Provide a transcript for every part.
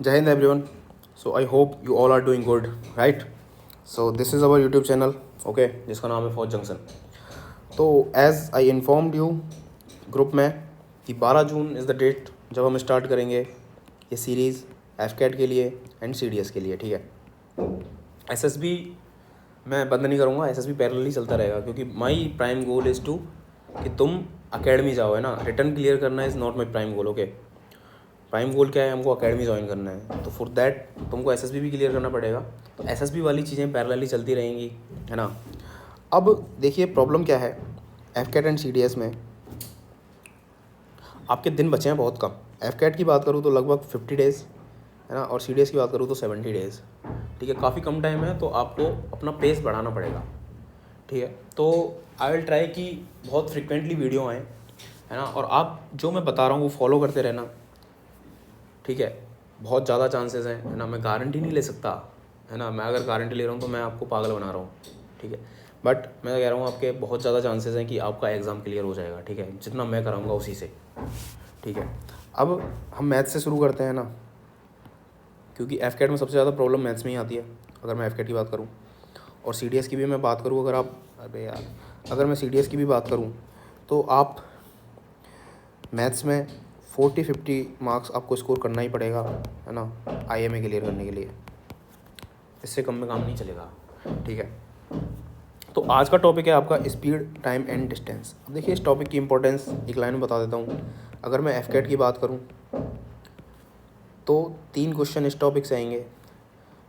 Jai Hind everyone. So I hope you all are doing good, right? So this is our YouTube channel, okay, जिसका नाम है फौज junction. तो as I informed you group में कि 12 जून is the date जब हम start करेंगे ये सीरीज़ एफ कैट के लिए एंड सी डी एस के लिए, ठीक है. एस एस बी मैं बंद नहीं करूँगा, एस एस बी पैरेलली चलता रहेगा क्योंकि my prime goal is to कि तुम अकेडमी जाओ, है ना. रिटर्न क्लियर करना is not my prime goal, okay. Prime goal क्या है, हमको अकेडमी ज्वाइन करना है. तो फॉर दैट तुमको एस एस बी भी क्लियर करना पड़ेगा. तो एस एस बी वाली चीज़ें पैरेलली चलती रहेंगी, है ना. अब देखिए प्रॉब्लम क्या है AFCAT and C D S में. आपके दिन बचे हैं बहुत कम. एफ कैट की बात करूँ तो लगभग 50 डेज़, है ना, और सी डी एस की बात करूँ तो 70 डेज़, ठीक है. काफ़ी कम टाइम है, तो आपको अपना पेस बढ़ाना पड़ेगा, ठीक है. तो आई विल ट्राई कि बहुत फ्रिक्वेंटली वीडियो आएँ, है ना, और आप जो मैं बता रहा हूँ वो फॉलो करते रहना, ठीक है. बहुत ज़्यादा चांसेस हैं, है ना. मैं गारंटी नहीं ले सकता, है ना. मैं अगर गारंटी ले रहा हूँ तो मैं आपको पागल बना रहा हूँ, ठीक है. बट मैं कह रहा हूँ आपके बहुत ज़्यादा चांसेस हैं कि आपका एग्ज़ाम क्लियर हो जाएगा, ठीक है, जितना मैं कराऊँगा उसी से, ठीक है. अब हम मैथ से शुरू करते हैं ना, क्योंकि एफ कैट में सबसे ज़्यादा प्रॉब्लम मैथ्स में ही आती है. अगर मैं एफ कैट की बात करूँ और सी डी एस की भी मैं बात करूँ, अगर मैं सी डी एस की भी बात करूँ तो आप मैथ्स में 40-50 मार्क्स आपको स्कोर करना ही पड़ेगा, है ना, आई एम ए क्लियर करने के लिए. इससे कम में काम नहीं चलेगा, ठीक है. तो आज का टॉपिक है आपका स्पीड, टाइम एंड डिस्टेंस. अब देखिए इस टॉपिक की इंपॉर्टेंस एक लाइन में बता देता हूँ. अगर मैं एफ कैट की बात करूँ तो 3 क्वेश्चन इस टॉपिक से आएंगे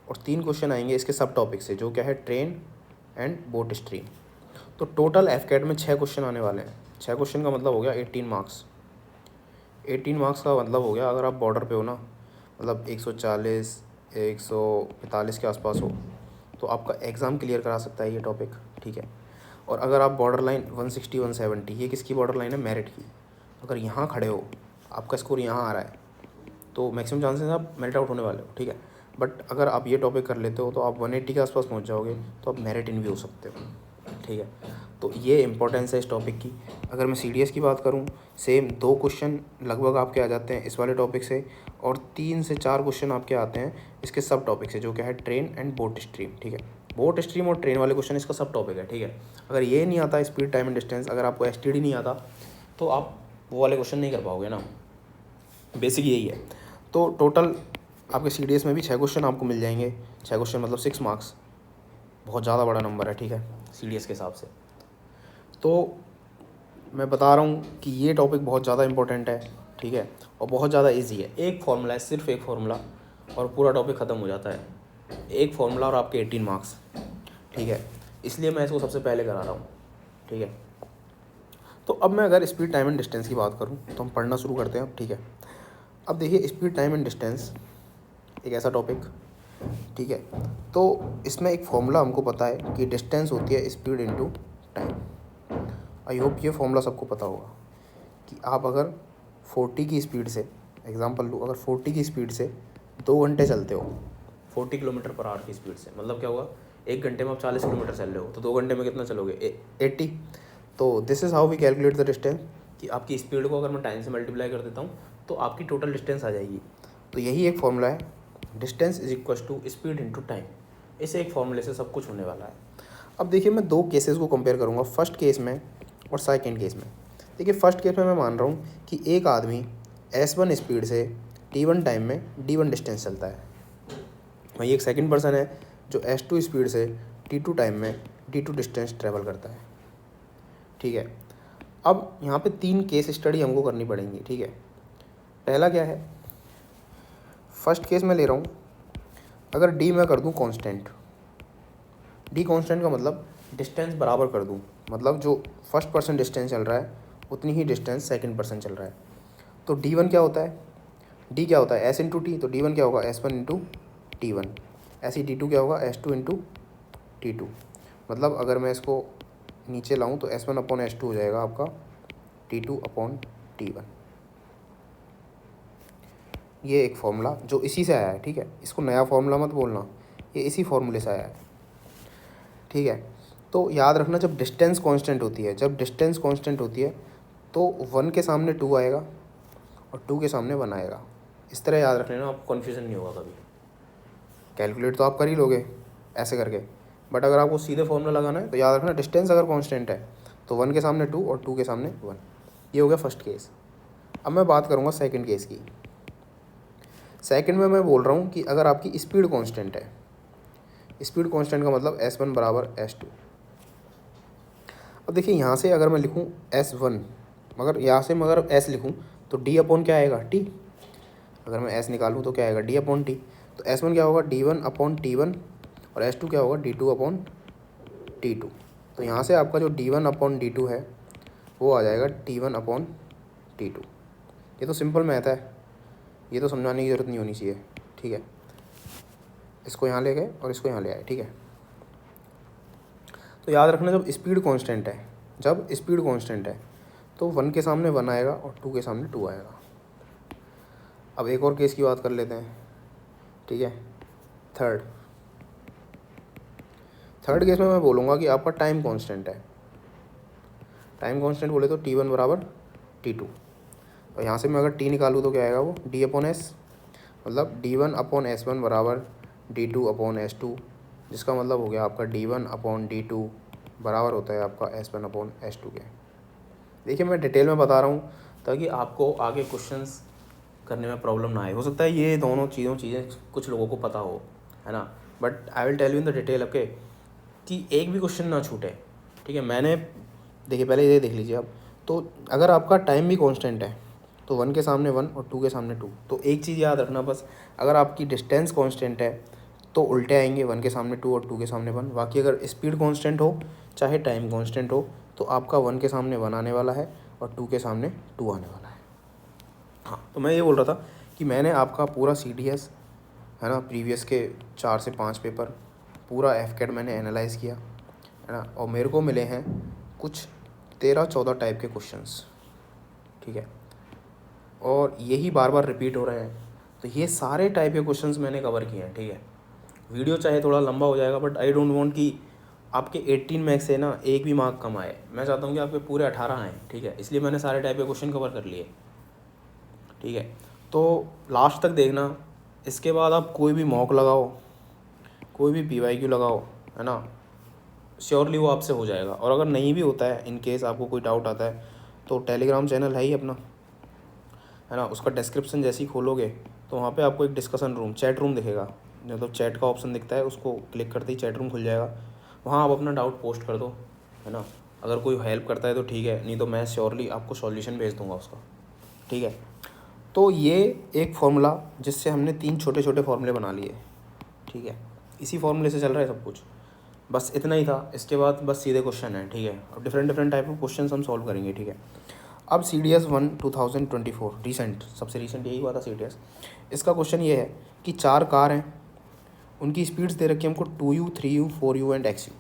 और 3 क्वेश्चन आएंगे इसके सब टॉपिक से, जो क्या है ट्रेन एंड बोट स्ट्रीम. तो टोटल एफ कैट में 6 क्वेश्चन आने वाले हैं. 6 क्वेश्चन का मतलब हो गया 18 मार्क्स. 18 मार्क्स का मतलब हो गया अगर आप बॉर्डर पे हो ना, मतलब 140 145 के आसपास हो, तो आपका एग्ज़ाम क्लियर करा सकता है ये टॉपिक, ठीक है. और अगर आप बॉर्डर लाइन 160 170, ये किसकी बॉर्डर लाइन है, मेरिट की, अगर यहाँ खड़े हो, आपका स्कोर यहाँ आ रहा है, तो मैक्सिमम चांसेस आप मेरिट आउट होने वाले हो, ठीक है. बट अगर आप ये टॉपिक कर लेते हो तो आप 180 के आसपास पहुँच जाओगे, तो आप मेरिट इन भी हो सकते हो, ठीक है. तो ये इंपॉर्टेंस है इस टॉपिक की. अगर मैं सी डी एस की बात करूँ, सेम 2 क्वेश्चन लगभग आपके आ जाते हैं इस वाले टॉपिक से, और 3 से 4 क्वेश्चन आपके आते हैं इसके सब टॉपिक से, जो क्या है ट्रेन एंड बोट स्ट्रीम, ठीक है. बोट स्ट्रीम और ट्रेन वाले क्वेश्चन इसका सब टॉपिक है, ठीक है. अगर ये नहीं आता स्पीड, टाइम एंड डिस्टेंस, अगर आपको एस टी डी नहीं आता, तो आप वो वाले क्वेश्चन नहीं कर पाओगे ना. बेसिक यही है. तो टोटल आपके सी डी एस में भी 6 क्वेश्चन आपको मिल जाएंगे. 6 क्वेश्चन मतलब 6 मार्क्स, बहुत ज़्यादा बड़ा नंबर है, ठीक है, सी डी एस के हिसाब से. तो मैं बता रहा हूँ कि ये टॉपिक बहुत ज़्यादा इंपॉर्टेंट है, ठीक है, और बहुत ज़्यादा इजी है. एक फार्मूला है, सिर्फ एक फार्मूला, और पूरा टॉपिक ख़त्म हो जाता है. एक फार्मूला और आपके 18 मार्क्स, ठीक है. इसलिए मैं इसको सबसे पहले करा रहा हूँ, ठीक है. तो अब मैं अगर स्पीड, टाइम एंड डिस्टेंस की बात करूँ तो हम पढ़ना शुरू करते हैं, ठीक है. अब देखिए स्पीड, टाइम एंड डिस्टेंस एक ऐसा टॉपिक, ठीक है. तो इसमें एक फार्मूला हमको पता है कि डिस्टेंस होती है speed into time. I hope ये फॉर्मूला सबको पता होगा कि आप अगर 40 की स्पीड से, एग्जांपल लूँ, अगर 40 की स्पीड से 2 घंटे चलते हो, 40 किलोमीटर पर आवर की स्पीड से, मतलब क्या होगा, 1 घंटे में आप 40 किलोमीटर चल रहे हो, तो 2 घंटे में कितना चलोगे, 80. तो this is how we calculate the distance, कि आपकी स्पीड को अगर मैं टाइम से मल्टीप्लाई कर देता हूँ तो आपकी टोटल डिस्टेंस आ जाएगी. तो यही एक फॉर्मूला है, distance is equal to speed into time. इस एक फॉर्मूले से सब कुछ होने वाला है. अब देखिए मैं 2 केसेस को कंपेयर करूँगा, फर्स्ट केस में और सेकेंड केस में. देखिए फर्स्ट केस में मैं मान रहा हूँ कि एक आदमी S1 स्पीड से T1 टाइम में D1 डिस्टेंस चलता है. वहीं एक सेकंड पर्सन है जो S2 स्पीड से T2 टाइम में D2 डिस्टेंस ट्रेवल करता है, ठीक है. अब यहाँ पे 3 केस स्टडी हमको करनी पड़ेंगी, ठीक है. पहला क्या है, फर्स्ट केस में ले रहा हूँ, अगर D मैं कर दूँ कांस्टेंट, D कांस्टेंट का मतलब डिस्टेंस बराबर कर दूँ, मतलब जो फर्स्ट पर्सन डिस्टेंस चल रहा है उतनी ही डिस्टेंस सेकंड पर्सन चल रहा है. तो D1 क्या होता है, D क्या होता है S इंटू टी, तो D1 क्या होगा S1 इंटू T1. ऐसे ही D2 क्या होगा S2 इंटू T2. मतलब अगर मैं इसको नीचे लाऊं तो S1 अपॉन S2 हो जाएगा आपका T2 अपॉन T1. ये एक फार्मूला जो इसी से आया है, ठीक है. इसको नया फार्मूला मत बोलना, ये इसी फार्मूले से आया है, ठीक है. तो याद रखना, जब डिस्टेंस कांस्टेंट होती है तो 1 के सामने 2 आएगा और 2 के सामने 1 आएगा. इस तरह याद रख लेना, आपको कन्फ्यूज़न नहीं होगा कभी। कैलकुलेट तो आप कर ही लोगे ऐसे करके, बट अगर आपको सीधे फॉर्मूला लगाना है तो याद रखना डिस्टेंस अगर कांस्टेंट है तो 1 के सामने 2 और 2 के सामने 1। ये हो गया फर्स्ट केस। अब मैं बात करूँगा सेकंड केस की। सेकंड में मैं बोल रहा हूँ कि अगर आपकी स्पीड कांस्टेंट है, स्पीड कांस्टेंट का मतलब S1 बराबर S2। अब देखिए यहाँ से अगर मैं लिखूँ S1, मगर यहाँ से मगर S लिखूँ तो D अपॉन क्या आएगा T। अगर मैं S निकालूँ तो क्या आएगा D अपॉन T। तो S1 क्या होगा D1 अपॉन T1 और S2 क्या होगा D2 अपॉन T2। तो यहाँ से आपका जो D1 अपॉन D2 है वो आ जाएगा T1 अपॉन T2। ये तो सिंपल मैथ है, ये तो समझाने की ज़रूरत नहीं होनी चाहिए, ठीक है। इसको यहाँ ले गए और इसको यहाँ ले आए, ठीक है। तो याद रखना जब स्पीड कांस्टेंट है, जब स्पीड कांस्टेंट है तो 1 के सामने 1 आएगा और 2 के सामने 2 आएगा। अब एक और केस की बात कर लेते हैं, ठीक है। थर्ड केस में मैं बोलूँगा कि आपका टाइम कांस्टेंट है। टाइम कांस्टेंट बोले तो T1 बराबर T2 और यहाँ से मैं अगर T निकालूँ तो क्या आएगा वो D अपॉन S, मतलब D1 अपॉन S1 बराबर D2 अपॉन S2, जिसका मतलब हो गया आपका D1 अपॉन D2 बराबर होता है आपका S1 अपॉन S2 के। देखिए मैं डिटेल में बता रहा हूँ ताकि आपको आगे क्वेश्चंस करने में प्रॉब्लम ना आए। हो सकता है ये दोनों चीज़ें कुछ लोगों को पता हो, है ना, but I will tell you in the detail, okay, कि एक भी क्वेश्चन ना छूटे, ठीक है। मैंने देखिए पहले ये देख लीजिए आप, तो अगर आपका टाइम भी कांस्टेंट है तो 1 के सामने 1 और 2 के सामने 2। तो एक चीज़ याद रखना बस, अगर आपकी डिस्टेंस कांस्टेंट है तो उल्टे आएंगे, 1 के सामने 2 और 2 के सामने 1। बाकी अगर स्पीड कांस्टेंट हो चाहे टाइम कांस्टेंट हो तो आपका 1 के सामने 1 आने वाला है और 2 के सामने 2 आने वाला है। हाँ, तो मैं ये बोल रहा था कि मैंने आपका पूरा CDS, है ना, प्रीवियस के 4 से 5 पेपर, पूरा FCAT मैंने एनालाइज़ किया, है ना, और मेरे को मिले हैं कुछ 13-14 टाइप के क्वेश्चंस, ठीक है, और यही बार बार रिपीट हो रहे हैं। तो ये सारे टाइप के क्वेश्चंस मैंने कवर किए हैं, ठीक है। वीडियो चाहे थोड़ा लंबा हो जाएगा बट आई डोंट वांट कि आपके 18 मार्क्स से ना एक भी मार्क कम आए। मैं चाहता हूँ कि आपके पूरे 18 आएँ, ठीक है, इसलिए मैंने सारे टाइप के क्वेश्चन कवर कर लिए, ठीक है। तो लास्ट तक देखना, इसके बाद आप कोई भी मॉक लगाओ, कोई भी PYQ लगाओ, है ना, श्योरली वो आपसे हो जाएगा। और अगर नहीं भी होता है, इन केस आपको कोई डाउट आता है, तो टेलीग्राम चैनल है ही अपना, है ना, उसका डिस्क्रिप्शन जैसे ही खोलोगे तो वहाँ पे आपको एक डिस्कशन रूम, चैट रूम दिखेगा, तो चैट का ऑप्शन दिखता है, उसको क्लिक करते ही चैट रूम खुल जाएगा। वहाँ आप अपना डाउट पोस्ट कर दो, है ना। अगर कोई हेल्प करता है तो ठीक है, नहीं तो मैं श्योरली आपको सॉल्यूशन भेज दूँगा उसका, ठीक है। तो ये एक फार्मूला जिससे हमने 3 छोटे छोटे फार्मूले बना लिए, ठीक है, इसी फार्मूले से चल रहा है सब कुछ, बस इतना ही था। इसके बाद बस सीधे क्वेश्चन है, ठीक है, और डिफरेंट टाइप ऑफ क्वेश्चन हम सॉल्व करेंगे, ठीक है। अब CDS 1 2024 रिसेंट, सबसे रिसेंट यही हुआ था CDS। इसका क्वेश्चन ये है कि 4 कार हैं, उनकी स्पीड्स दे रखी है हमको 2U 3U 4U and XU,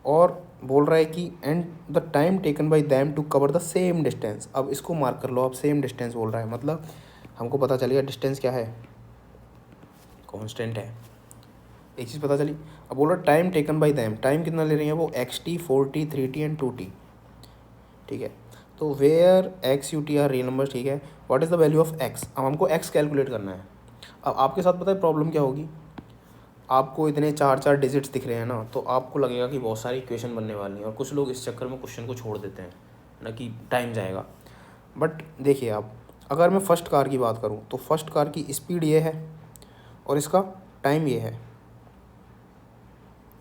और बोल रहा है कि and the time taken by them to cover the same distance. अब इसको मार्क कर लो आप, सेम डिस्टेंस बोल रहा है, मतलब हमको पता चलेगा डिस्टेंस क्या है, कांस्टेंट है, एक चीज़ पता चली। अब बोल रहा है time taken by them, time कितना ले रही है वो XT 4T 3T and 2T, ठीक है। तो where XUT are real number, ठीक है, what is the value of X। अब हमको X कैलकुलेट करना है। अब आपके साथ पता है प्रॉब्लम क्या होगी, आपको इतने 4 डिजिट्स दिख रहे हैं ना, तो आपको लगेगा कि बहुत सारी इक्वेशन बनने वाली हैं, और कुछ लोग इस चक्कर में क्वेश्चन को छोड़ देते हैं ना कि टाइम जाएगा। बट देखिए आप, अगर मैं फर्स्ट कार की बात करूँ तो फर्स्ट कार की स्पीड ये है और इसका टाइम ये है,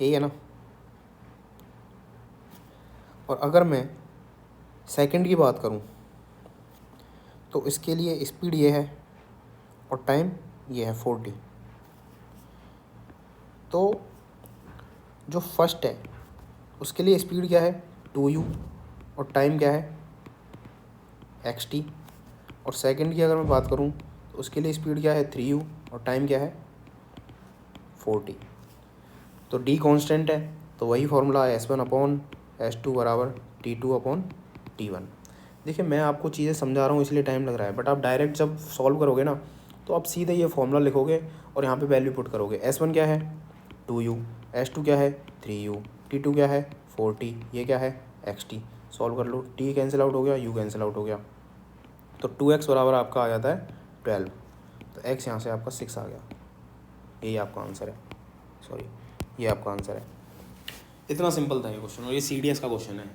यही है ना। और अगर मैं सेकंड की बात करूँ तो इसके लिए स्पीड ये है और टाइम ये है 4T। तो जो फर्स्ट है उसके लिए स्पीड क्या है 2U और टाइम क्या है XT, और सेकंड की अगर मैं बात करूं तो उसके लिए स्पीड क्या है 3U और टाइम क्या है 4T। तो D कांस्टेंट है, तो वही फार्मूला है S1 अपॉन S2 बराबर T2 अपॉन T1। देखिए मैं आपको चीज़ें समझा रहा हूँ इसलिए टाइम लग रहा है, बट आप डायरेक्ट जब सॉल्व करोगे ना तो आप सीधे ये फार्मूला लिखोगे और यहाँ पे वैल्यू पुट करोगे। S1 क्या है 2U, S2 क्या है 3U, T2 क्या है 4T, ये क्या है XT। सॉल्व कर लो, T कैंसिल आउट हो गया, U कैंसिल आउट हो गया, तो 2x बराबर आपका आ जाता है 12। तो x यहाँ से आपका 6 आ गया, यही आपका आंसर है, सॉरी ये आपका आंसर है। इतना सिंपल था ये क्वेश्चन, और ये CDS का क्वेश्चन है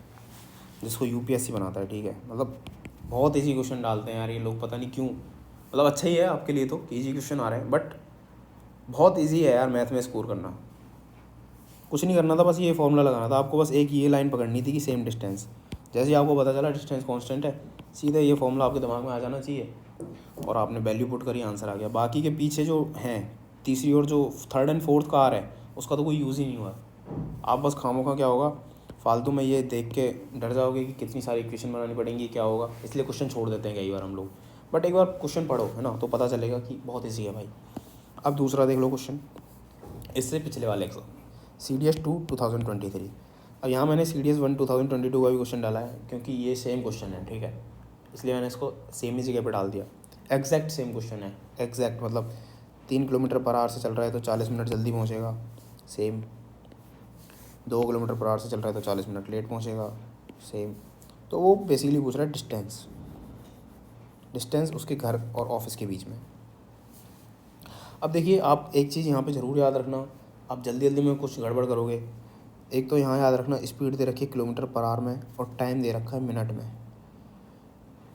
जिसको UPSC बनाता है, ठीक है। मतलब बहुत ईजी क्वेश्चन डालते हैं यार ये लोग, पता नहीं क्यों। मतलब अच्छा ही है आपके लिए तो ईजी क्वेश्चन आ रहे हैं, बट बहुत ईजी है यार मैथ में स्कोर करना। कुछ नहीं करना था, बस ये फॉर्मूला लगाना था आपको, बस एक ये लाइन पकड़नी थी कि सेम डिस्टेंस। जैसे ही आपको पता चला डिस्टेंस कांस्टेंट है, सीधे ये फॉर्मूला आपके दिमाग में आ जाना चाहिए और आपने वैल्यू पुट करी, आंसर आ गया। बाकी के पीछे जो हैं तीसरी और जो थर्ड एंड फोर्थ का आ रहा है उसका तो कोई यूज़ ही नहीं हुआ। आप बस खामोखा क्या होगा, फालतू में ये देख के डर जाओगे कि कितनी सारी इक्वेशन बनानी पड़ेंगी, क्या होगा, इसलिए क्वेश्चन छोड़ देते हैं कई बार हम लोग। बट एक बार क्वेश्चन पढ़ो है ना, तो पता चलेगा कि बहुत ईजी है भाई। अब दूसरा देख लो क्वेश्चन, इससे पिछले वाले एग्जाम CDS 2 2023। अब यहाँ मैंने CDS 1 2022 का भी क्वेश्चन डाला है क्योंकि ये सेम क्वेश्चन है, ठीक है, इसलिए मैंने इसको सेम ही जगह पे डाल दिया। एग्जैक्ट सेम क्वेश्चन है, एग्जैक्ट मतलब 3 किलोमीटर पर आवर से चल रहा है तो 40 मिनट जल्दी पहुँचेगा, सेम। 2 किलोमीटर पर आवर से चल रहा है तो 40 मिनट लेट पहुँचेगा, सेम। तो वो बेसिकली पूछ रहा है डिस्टेंस, डिस्टेंस उसके घर और ऑफिस के बीच में। अब देखिए आप एक चीज़ यहाँ पे ज़रूर याद रखना, आप जल्दी जल्दी में कुछ गड़बड़ करोगे। एक तो यहाँ याद रखना स्पीड दे रखी है किलोमीटर पर आवर में और टाइम दे रखा है मिनट में।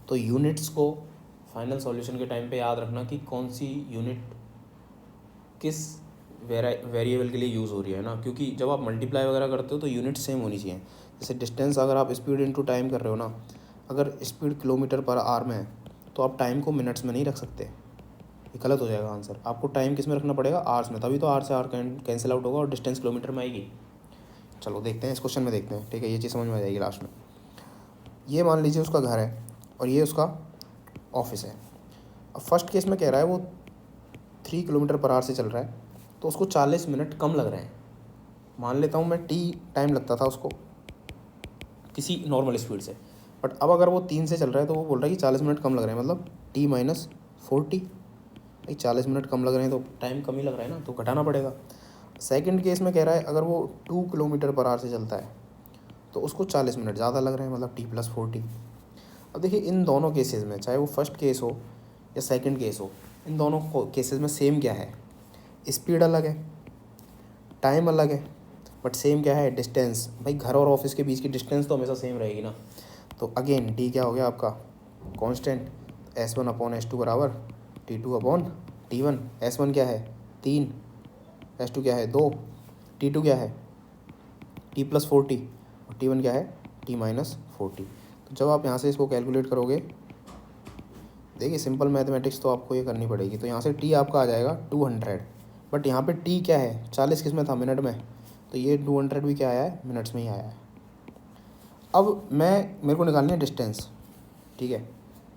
तो यूनिट्स को फाइनल सॉल्यूशन के टाइम पे याद रखना कि कौन सी यूनिट किस वेरिएबल के लिए यूज़ हो रही है ना, क्योंकि जब आप मल्टीप्लाई वगैरह करते हो तो यूनिट सेम होनी चाहिए। जैसे डिस्टेंस अगर आप स्पीड इनटू टाइम कर रहे हो ना, अगर स्पीड किलोमीटर पर आवर में है तो आप टाइम को मिनट्स में नहीं रख सकते, ये गलत हो जाएगा आंसर। आपको टाइम किस में रखना पड़ेगा, आवर्स में, तभी तो आर से आर कैंसिल आउट होगा और डिस्टेंस किलोमीटर में आएगी। चलो देखते हैं इस क्वेश्चन में, देखते हैं, ठीक है, ये चीज़ समझ में आ जाएगी लास्ट में। ये मान लीजिए उसका घर है और ये उसका ऑफिस है। अब फर्स्ट केस में कह रहा है वो 3 किलोमीटर पर आवर से चल रहा है तो उसको 40 मिनट कम लग रहे हैं। मान लेता हूँ मैं टाइम लगता था उसको किसी नॉर्मल स्पीड से, बट अब अगर वो 3 से चल रहा है तो वो बोल रहा है कि 40 मिनट कम लग रहे हैं, मतलब T-40। भाई 40 मिनट कम लग रहे हैं तो टाइम कम ही लग रहा है ना, तो घटाना पड़ेगा। सेकंड केस में कह रहा है अगर वो 2 किलोमीटर पर आवर से चलता है तो उसको 40 मिनट ज़्यादा लग रहे हैं, मतलब T+40। अब देखिए इन दोनों केसेस में, चाहे वो फर्स्ट केस हो या सेकंड केस हो, इन दोनों केसेस में सेम क्या है, स्पीड अलग है, टाइम अलग है, बट सेम क्या है, डिस्टेंस। भाई घर और ऑफिस के बीच की डिस्टेंस तो हमेशा सेम रहेगी ना। तो अगेन डी क्या हो गया आपका कांस्टेंट, S1/S2 बराबर T2/T1। S1 क्या है 3, S2 क्या है 2, T2 क्या है T+40 और T1 क्या है T-40। तो जब आप यहाँ से इसको कैलकुलेट करोगे, देखिए सिंपल मैथमेटिक्स तो आपको ये करनी पड़ेगी। तो यहाँ से T आपका आ जाएगा 200, बट यहाँ पे T क्या है 40 किस में था, मिनट में, तो ये 200 भी क्या आया है, मिनट्स में ही आया है। अब मेरे को निकालनी है डिस्टेंस, ठीक है।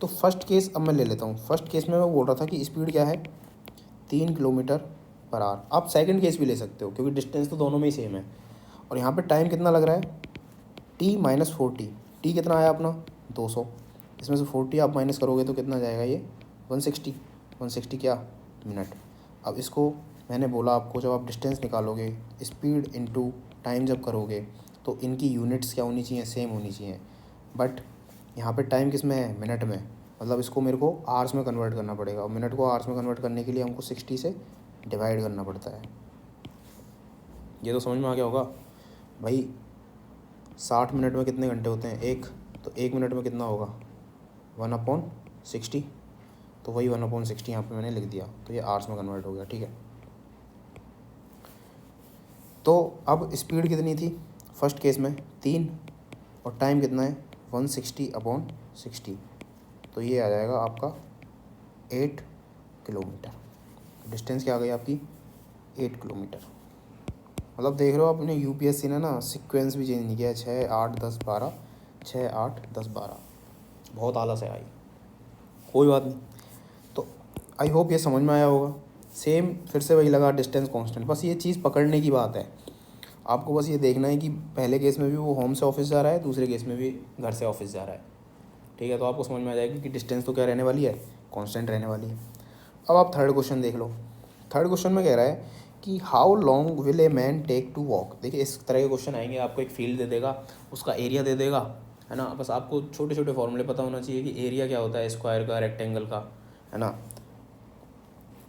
तो फर्स्ट केस अब मैं ले लेता हूँ। फर्स्ट केस में मैं बोल रहा था कि स्पीड क्या है 3 किलोमीटर पर आवर। आप सेकंड केस भी ले सकते हो क्योंकि डिस्टेंस तो दोनों में ही सेम है। और यहाँ पे टाइम कितना लग रहा है T-40। टी कितना आया अपना 200, इसमें से 40 आप माइनस करोगे तो कितना जाएगा ये 160 क्या मिनट। अब इसको मैंने बोला आपको, जब आप डिस्टेंस निकालोगे स्पीड इनटू टाइम जब करोगे तो इनकी यूनिट्स क्या होनी चाहिए, सेम होनी चाहिए। बट यहाँ पे टाइम किस में है, मिनट में, मतलब इसको मेरे को आवर्स में कन्वर्ट करना पड़ेगा और मिनट को आवर्स में कन्वर्ट करने के लिए हमको 60 से डिवाइड करना पड़ता है। ये तो समझ में आ गया होगा भाई। 60 मिनट में कितने घंटे होते हैं, एक, तो 1 मिनट में कितना होगा 1/60, तो वही 1/60 यहाँ पे मैंने लिख दिया, तो ये आवर्स में कन्वर्ट हो गया, ठीक है। तो अब स्पीड कितनी थी फर्स्ट केस में 3 और टाइम कितना है 160/60, तो ये आ जाएगा आपका 8 किलोमीटर। डिस्टेंस क्या आ गई आपकी 8 किलोमीटर। मतलब देख रहे हो अपने UPSC ने ना सीक्वेंस भी चेंज नहीं किया, 6, 8, 10, 12, 6, 8, 10, 12, बहुत आला से आई, कोई बात नहीं। तो आई होप ये समझ में आया होगा। सेम फिर से वही लगा डिस्टेंस कांस्टेंट, बस ये चीज़ पकड़ने की बात है। आपको बस ये देखना है कि पहले केस में भी वो होम से ऑफिस जा रहा है, दूसरे केस में भी घर से ऑफिस जा रहा है, ठीक है। तो आपको समझ में आ जाएगी कि डिस्टेंस तो क्या रहने वाली है, कांस्टेंट रहने वाली है। अब आप थर्ड क्वेश्चन देख लो। थर्ड क्वेश्चन में कह रहा है कि how long will a man take to walk. देखिए इस तरह के क्वेश्चन आएंगे, आपको एक फील्ड दे देगा, उसका एरिया दे देगा, है ना। बस आपको छोटे छोटे फॉर्मूले पता होना चाहिए कि एरिया क्या होता है स्क्वायर का, रेक्टेंगल का, है ना।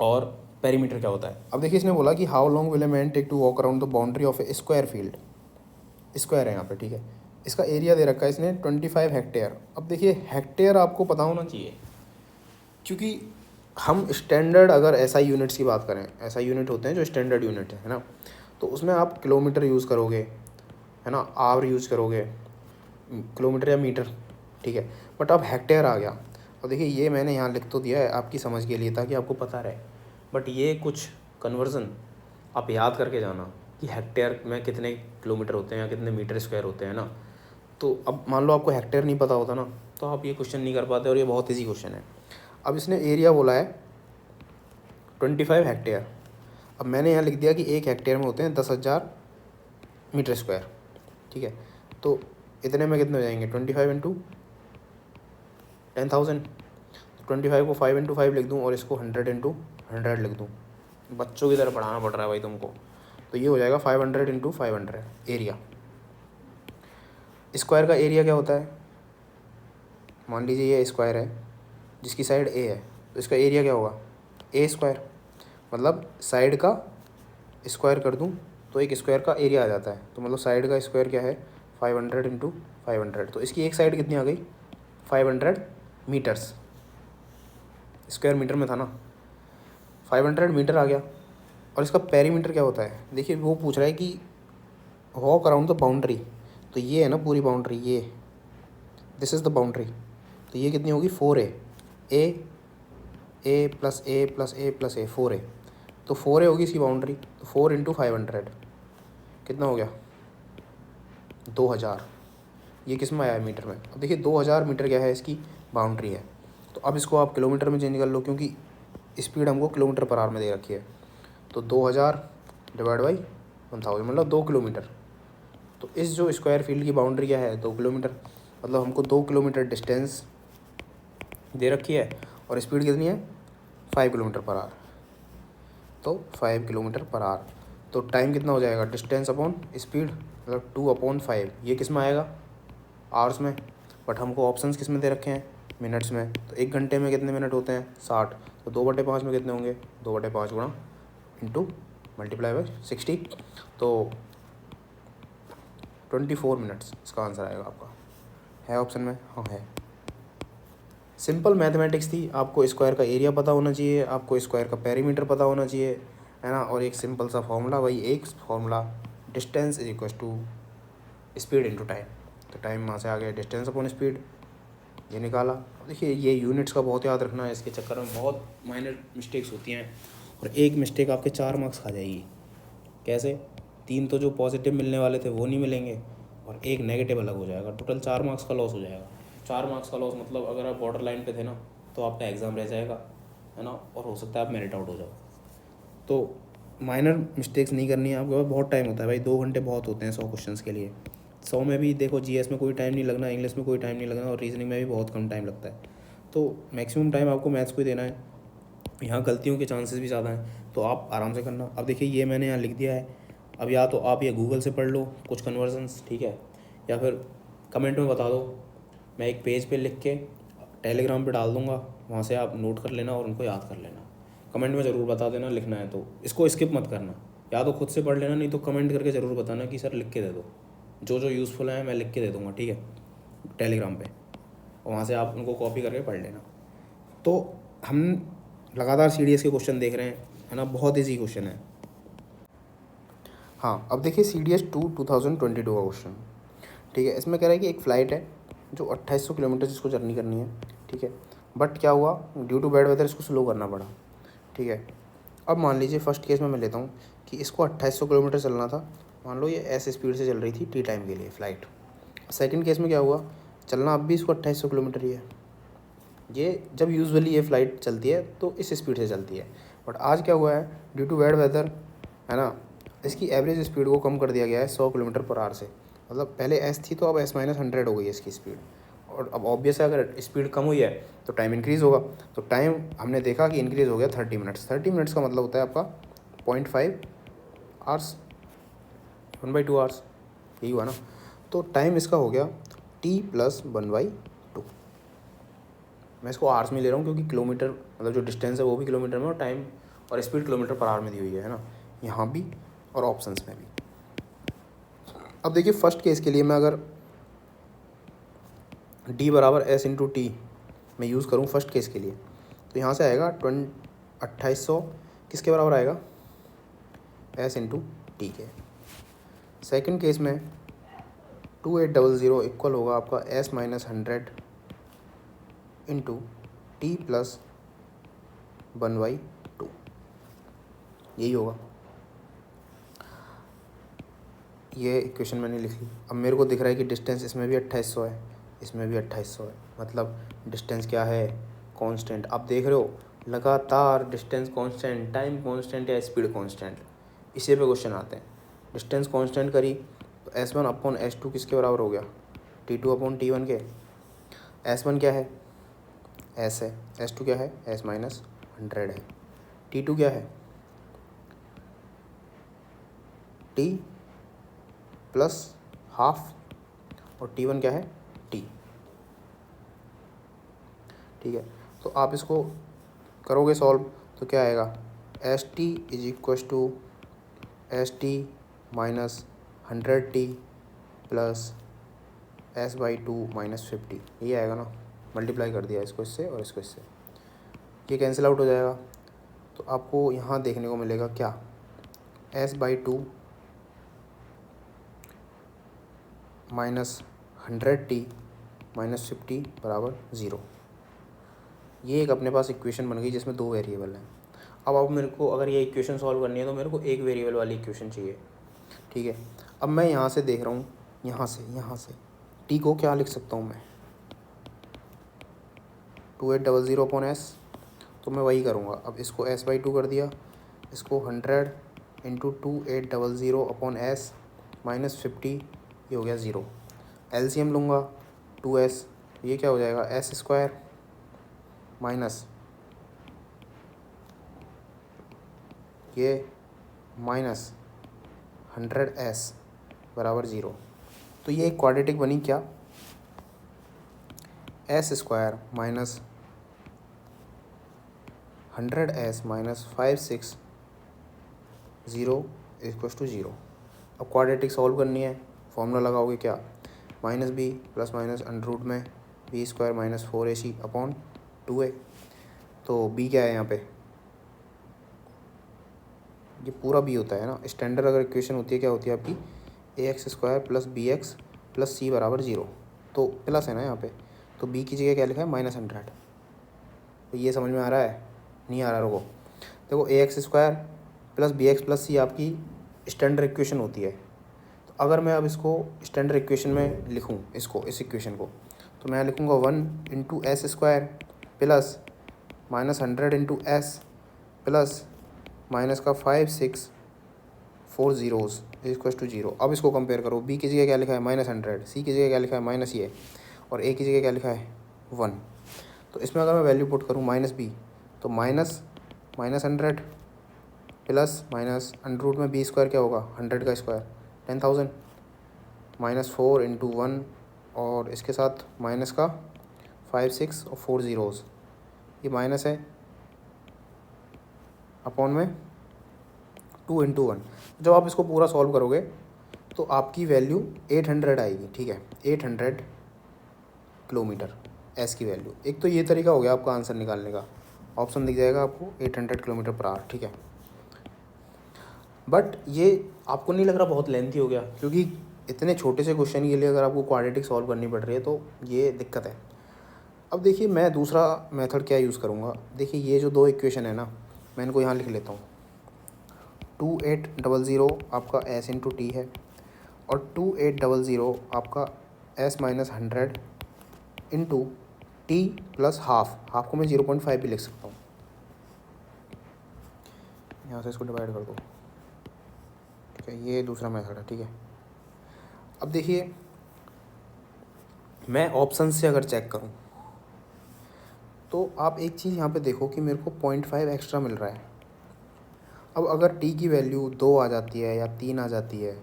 और पेरीमीटर क्या होता है। अब देखिए इसने बोला कि how long will a man take to walk around the boundary of a square field. Square है यहाँ पे, ठीक है। इसका एरिया दे रखा है इसने 25 हेक्टेयर। अब देखिए हेक्टेयर आपको पता होना चाहिए, क्योंकि हम स्टैंडर्ड अगर एसआई यूनिट्स की बात करें, एसआई यूनिट होते हैं जो स्टैंडर्ड यूनिट है ना, तो उसमें आप किलोमीटर यूज़ करोगे, है ना, आवर यूज़ करोगे, किलोमीटर या मीटर, ठीक है। बट अब हेक्टेयर आ गया, और देखिए ये मैंने यहाँ लिख तो दिया है आपकी समझ के लिए ताकि आपको पता रहे, बट ये कुछ कन्वर्जन आप याद करके जाना कि हेक्टेयर में कितने किलोमीटर होते हैं या कितने मीटर स्क्वायर होते हैं ना। तो अब मान लो आपको हेक्टेयर नहीं पता होता ना, तो आप ये क्वेश्चन नहीं कर पाते, और ये बहुत ईजी क्वेश्चन है। अब इसने एरिया बोला है 25 हेक्टेयर। अब मैंने यहाँ लिख दिया कि एक हेक्टेयर में होते हैं 10,000 मीटर स्क्वायर, ठीक है। तो इतने में कितने हो जाएंगे, 25 इंटू 10,000। 25 को 5 इंटू 5 लिख दूँ और इसको 100 इंटू 100 लिख दूँ। बच्चों की तरह पढ़ाना पड़ रहा है भाई तुमको। तो ये हो जाएगा 500 इंटू 500 एरिया। स्क्वायर का एरिया क्या होता है, मान लीजिए ये स्क्वायर है जिसकी साइड ए है, तो इसका एरिया क्या होगा, ए स्क्वायर। मतलब साइड का स्क्वायर कर दूँ तो एक स्क्वायर का एरिया आ जाता है। तो मतलब साइड का स्क्वायर क्या है, 500 इंटू 500। तो इसकी एक साइड कितनी आ गई, 500 मीटर्स। स्क्वायर मीटर में था ना, 500 मीटर आ गया। और इसका पेरीमीटर क्या होता है, देखिए वो पूछ रहा है कि वॉक अराउंड द बाउंड्री, तो ये है ना पूरी बाउंड्री, ये दिस इज़ द बाउंड्री। तो ये कितनी होगी, 4a, ए प्लस ए प्लस ए प्लस ए, 4a। तो 4a होगी इसकी बाउंड्री। तो 4 इंटू 500 कितना हो गया, 2000। ये किस में आया है, मीटर में। अब देखिए 2000 मीटर क्या है, इसकी बाउंड्री है। तो अब इसको आप किलोमीटर में चेंज कर लो, क्योंकि स्पीड हमको किलोमीटर पर आवर में दे रखी है। तो 2000 डिवाइड बाई 1000 मतलब 2 किलोमीटर। तो इस जो स्क्वायर फील्ड की बाउंड्री क्या है, 2 किलोमीटर। मतलब हमको 2 किलोमीटर डिस्टेंस दे रखी है, और स्पीड कितनी है, 5 किलोमीटर पर आवर। तो 5 किलोमीटर पर आवर। तो टाइम कितना हो जाएगा, डिस्टेंस अपॉन स्पीड, मतलब 2/5। ये किस में आएगा, आवर्स में। बट हमको ऑप्शंस किस में दे रखे हैं, मिनट्स में। तो 1 घंटे में कितने मिनट होते हैं, 60। तो 2/5 में कितने होंगे, 2/5 गुणा इंटू मल्टीप्लाई बाई 60। तो 24 मिनट्स इसका आंसर आएगा आपका। है ऑप्शन में, हाँ है। सिंपल मैथमेटिक्स थी। आपको स्क्वायर का एरिया पता होना चाहिए, आपको स्क्वायर का पेरीमीटर पता होना चाहिए, है ना। और एक सिंपल सा फॉर्मूला, वही एक formula, distance is equal to speed into time. तो टाइम वहाँ से आ गया, डिस्टेंस अपॉन स्पीड, ये निकाला। देखिए ये यूनिट्स का बहुत याद रखना है, इसके चक्कर में बहुत माइनर मिस्टेक्स होती हैं, और एक मिस्टेक आपके 4 मार्क्स खा जाएगी। कैसे, 3 तो जो पॉजिटिव मिलने वाले थे वो नहीं मिलेंगे, और एक नेगेटिव अलग हो जाएगा। टोटल 4 मार्क्स का लॉस हो जाएगा। 4 मार्क्स का लॉस मतलब अगर आप बॉर्डर लाइन पे थे ना, तो आपका एग्ज़ाम रह जाएगा, है ना, और हो सकता है आप मेरिट आउट हो जाओ। तो माइनर मिस्टेक्स नहीं करनी है आपके पास, बहुत टाइम होता है भाई, 2 घंटे बहुत होते हैं 100 क्वेश्चंस के लिए। 100 में भी देखो, जीएस में कोई टाइम नहीं लगना, इंग्लिश में कोई टाइम नहीं लगना, और रीजनिंग में भी बहुत कम टाइम लगता है। तो मैक्सिमम टाइम आपको मैथ्स को ही देना है। यहाँ गलतियों के चांसेस भी ज़्यादा हैं, तो आप आराम से करना। अब देखिए ये मैंने यहाँ लिख दिया है। अब या तो आप ये गूगल से पढ़ लो कुछ कन्वर्जन्स, ठीक है, या फिर कमेंट में बता दो, मैं एक पेज पे लिख के टेलीग्राम पे डाल दूँगा, वहाँ से आप नोट कर लेना और उनको याद कर लेना। कमेंट में ज़रूर बता देना, लिखना है तो इसको स्किप मत करना, या तो खुद से पढ़ लेना, नहीं तो कमेंट करके ज़रूर बताना कि सर लिख के दे दो। जो जो यूज़फुल है मैं लिख के दे दूँगा, ठीक है, टेलीग्राम पे, और वहाँ से आप उनको कॉपी करके पढ़ लेना। तो हम लगातार CDS के क्वेश्चन देख रहे हैं, है ना, बहुत ईजी क्वेश्चन है। हाँ अब देखिए CDS 2022 का क्वेश्चन, ठीक है। इसमें कह रहा है कि एक फ़्लाइट है जो 2800 किलोमीटर इसको जर्नी करनी है, ठीक है। बट क्या हुआ, ड्यू टू बैड वेदर इसको स्लो करना पड़ा, ठीक है। अब मान लीजिए फर्स्ट केस में मैं लेता हूँ कि इसको 2800 किलोमीटर चलना था, मान लो ये ऐसे स्पीड से चल रही थी टी टाइम के लिए फ़्लाइट। सेकंड केस में क्या हुआ, चलना अब भी इसको 2800 किलोमीटर ही है। ये जब यूजुअली ये फ़्लाइट चलती है तो इस स्पीड से चलती है, बट आज क्या हुआ है, ड्यू टू बैड वेदर, है ना, इसकी एवरेज स्पीड को कम कर दिया गया है 100 किलोमीटर पर आवर से। मतलब पहले S थी तो अब S-100 हो गई है इसकी स्पीड। और अब ऑब्वियस है, अगर स्पीड कम हुई है तो टाइम इंक्रीज़ होगा। तो टाइम हमने देखा कि इंक्रीज़ हो गया 30 मिनट्स। 30 मिनट्स का मतलब होता है आपका 0.5 आवर्स, 1/2 आवर्स, यही हुआ ना। तो टाइम इसका हो गया T + 1/2। मैं इसको आवर्स में ले रहा हूँ क्योंकि किलोमीटर मतलब जो डिस्टेंस है वो भी किलोमीटर में और टाइम और स्पीड किलोमीटर पर आवर में दी हुई है ना, यहाँ भी और ऑप्शंस में भी। अब देखिए फर्स्ट केस के लिए मैं अगर d बराबर s इंटू टी मैं यूज़ करूँ फर्स्ट केस के लिए, तो यहाँ से आएगा 2800 किसके बराबर आएगा, s इंटू टी के। सेकेंड केस में 2800 इक्वल होगा आपका s minus 100 into T plus 1/2, यही होगा। ये इक्वेशन मैंने लिख ली। अब मेरे को दिख रहा है कि डिस्टेंस इसमें भी 2800 है, इसमें भी 2800 है, मतलब डिस्टेंस क्या है, कांस्टेंट। आप देख रहे हो लगातार डिस्टेंस कांस्टेंट, टाइम कांस्टेंट या स्पीड कांस्टेंट, इसी पे क्वेश्चन आते हैं। डिस्टेंस कांस्टेंट करी तो S1 अपॉन S2 किसके बराबर हो गया, T2 अपॉन T1 के। S1 क्या है, S है, S2 क्या है, S माइनस 100 है, T2 क्या है, T प्लस हाफ, और T1 क्या है, T। ठीक है, तो आप इसको करोगे सॉल्व तो क्या आएगा, S T is equal to S T minus 100t plus S/2 minus 50, ये आएगा ना। मल्टीप्लाई कर दिया इसको इससे और इसको इससे, ये कैंसिल आउट हो जाएगा। तो आपको यहाँ देखने को मिलेगा क्या, S/2 माइनस 100t माइनस 50 बराबर 0। ये एक अपने पास इक्वेशन बन गई जिसमें 2 वेरिएबल हैं। अब मेरे को अगर ये इक्वेशन सॉल्व करनी है तो मेरे को एक वेरिएबल वाली इक्वेशन चाहिए। ठीक है, अब मैं यहाँ से देख रहा हूँ, यहाँ से टी को क्या लिख सकता हूँ मैं, 2800 अपॉन एस, तो मैं वही करूँगा। अब इसको S/2 कर दिया, इसको 100 इंटू 2800 अपॉन एस माइनस 50, ये हो गया 0। LCM लूँगा 2s, ये क्या हो जाएगा, s² माइनस ये माइनस 100s बराबर 0। तो ये एक क्वाड्रेटिक बनी क्या, s² minus 100s minus 560 equal to 0। अब क्वाड्रेटिक सॉल्व करनी है, फॉर्मूला लगाओगे क्या, minus B plus minus under root में b² minus 4ac upon 2a। तो b क्या है यहाँ पे, ये पूरा b होता है ना। स्टैंडर्ड अगर इक्वेशन होती है क्या होती है आपकी, ax² plus bx plus c बराबर 0, तो प्लस है ना यहाँ पे, तो b की जगह क्या लिखा है, माइनस 100। तो ये समझ में आ रहा है, नहीं आ रहा, रुको। देखो ax² plus bx plus c आपकी स्टैंडर्ड इक्वेशन होती है। तो अगर मैं अब इसको स्टैंडर्ड इक्वेशन में लिखूँ, इसको इस इक्वेशन को, तो मैं लिखूँगा 1 into s² plus minus 100 into S plus minus का 5 6 4 zeros इक्वल टू 0। अब इसको कंपेयर करो, b की जगह क्या लिखा है, माइनस 100, c की जगह क्या लिखा है, माइनस ये, और a की जगह क्या लिखा है, 1। तो इसमें अगर मैं वैल्यू पुट करूँ माइनस b, तो minus 100 plus minus under root में b² क्या होगा, 100 का स्क्वायर 10,000 माइनस 4 इंटू 1, और इसके साथ माइनस का 5 6 और 4 zeros, ये माइनस है अपॉन में 2 इंटू 1। जब आप इसको पूरा सॉल्व करोगे तो आपकी वैल्यू 800 आएगी। ठीक है, 800 किलोमीटर एस की वैल्यू। एक तो ये तरीका हो गया आपका आंसर निकालने का, ऑप्शन दिख जाएगा आपको 800 किलोमीटर पर आवर। ठीक है, बट ये आपको नहीं लग रहा बहुत लेंथी हो गया, क्योंकि इतने छोटे से क्वेश्चन के लिए अगर आपको क्वाड्रेटिक सॉल्व करनी पड़ रही है तो ये दिक्कत है। अब देखिए मैं दूसरा मेथड क्या यूज़ करूँगा। देखिए ये जो 2 इक्वेशन है ना, मैं इनको यहाँ लिख लेता हूँ। 2800 आपका s इंटू टी है, और 2800 आपका s minus 100 into T plus half को मैं 0.5 भी लिख सकता हूँ। यहाँ से इसको डिवाइड कर दो। ठीक है, ये दूसरा मेथड है। ठीक है, अब देखिए मैं ऑप्शन से अगर चेक करूँ तो आप एक चीज़ यहाँ पे देखो कि मेरे को 0.5 एक्स्ट्रा मिल रहा है। अब अगर t की वैल्यू 2 आ जाती है या 3 आ जाती है,